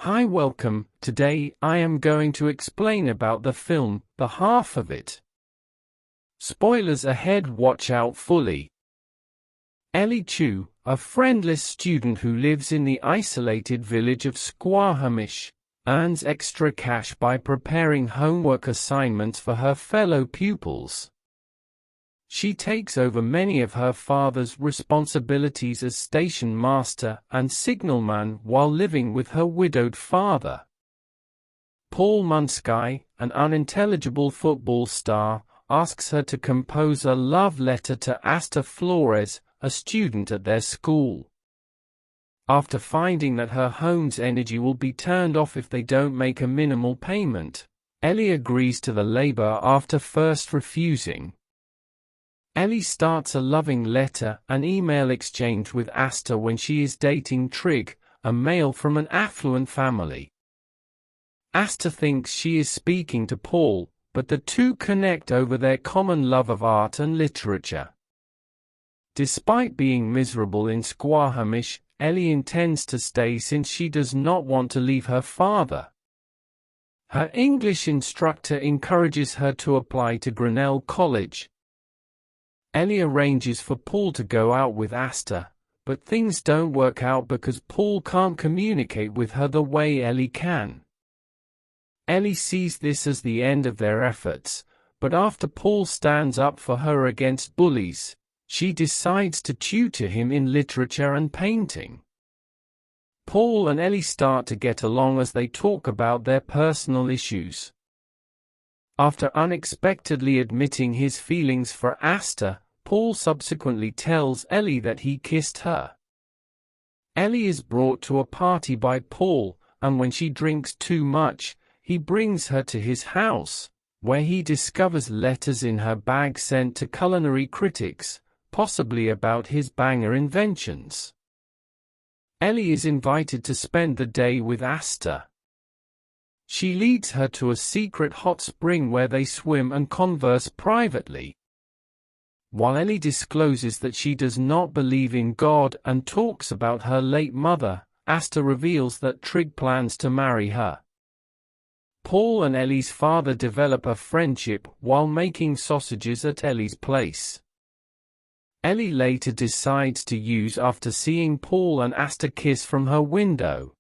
Hi, welcome. Today I am going to explain about the film, the half of it. Spoilers ahead, watch out fully. Ellie Chu, a friendless student who lives in the isolated village of Squamish, earns extra cash by preparing homework assignments for her fellow pupils. She takes over many of her father's responsibilities as station master and signalman while living with her widowed father. Paul Munsky, an unintelligible football star, asks her to compose a love letter to Aster Flores, a student at their school. After finding that her home's energy will be turned off if they don't make a minimal payment, Ellie agrees to the labor after first refusing. Ellie starts a loving letter and email exchange with Aster when she is dating Trig, a male from an affluent family. Aster thinks she is speaking to Paul, but the two connect over their common love of art and literature. Despite being miserable in Squamish, Ellie intends to stay since she does not want to leave her father. Her English instructor encourages her to apply to Grinnell College. Ellie arranges for Paul to go out with Aster, but things don't work out because Paul can't communicate with her the way Ellie can. Ellie sees this as the end of their efforts, but after Paul stands up for her against bullies, she decides to tutor him in literature and painting. Paul and Ellie start to get along as they talk about their personal issues. After unexpectedly admitting his feelings for Aster, Paul subsequently tells Ellie that he kissed her. Ellie is brought to a party by Paul, and when she drinks too much, he brings her to his house, where he discovers letters in her bag sent to culinary critics, possibly about his banger inventions. Ellie is invited to spend the day with Aster. She leads her to a secret hot spring where they swim and converse privately. While Ellie discloses that she does not believe in God and talks about her late mother, Aster reveals that Trig plans to marry her. Paul and Ellie's father develop a friendship while making sausages at Ellie's place. Ellie later decides to use after seeing Paul and Aster kiss from her window.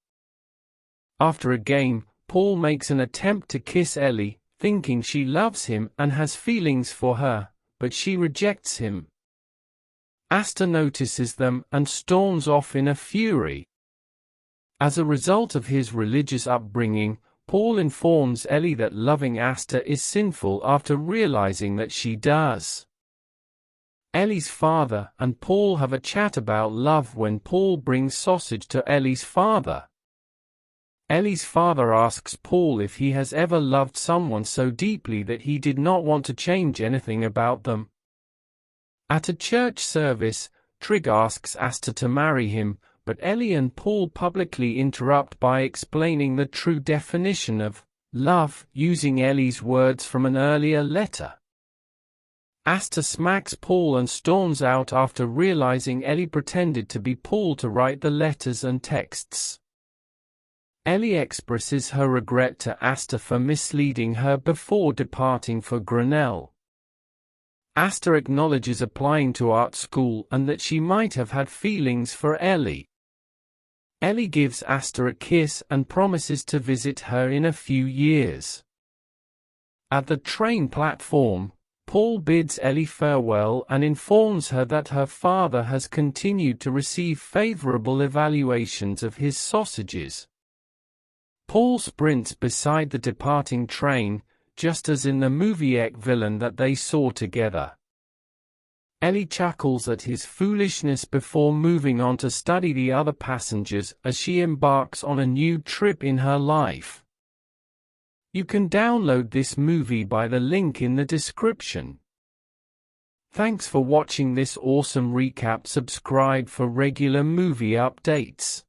After a game, Paul makes an attempt to kiss Ellie, thinking she loves him and has feelings for her, but she rejects him. Aster notices them and storms off in a fury. As a result of his religious upbringing, Paul informs Ellie that loving Aster is sinful after realizing that she does. Ellie's father and Paul have a chat about love when Paul brings sausage to Ellie's father. Ellie's father asks Paul if he has ever loved someone so deeply that he did not want to change anything about them. At a church service, Trig asks Aster to marry him, but Ellie and Paul publicly interrupt by explaining the true definition of love using Ellie's words from an earlier letter. Aster smacks Paul and storms out after realizing Ellie pretended to be Paul to write the letters and texts. Ellie expresses her regret to Aster for misleading her before departing for Grinnell. Aster acknowledges applying to art school and that she might have had feelings for Ellie. Ellie gives Aster a kiss and promises to visit her in a few years. At the train platform, Paul bids Ellie farewell and informs her that her father has continued to receive favorable evaluations of his sausages. Paul sprints beside the departing train, just as in the movie Ek villain that they saw together. Ellie chuckles at his foolishness before moving on to study the other passengers as she embarks on a new trip in her life. You can download this movie by the link in the description. Thanks for watching this awesome recap. Subscribe for regular movie updates.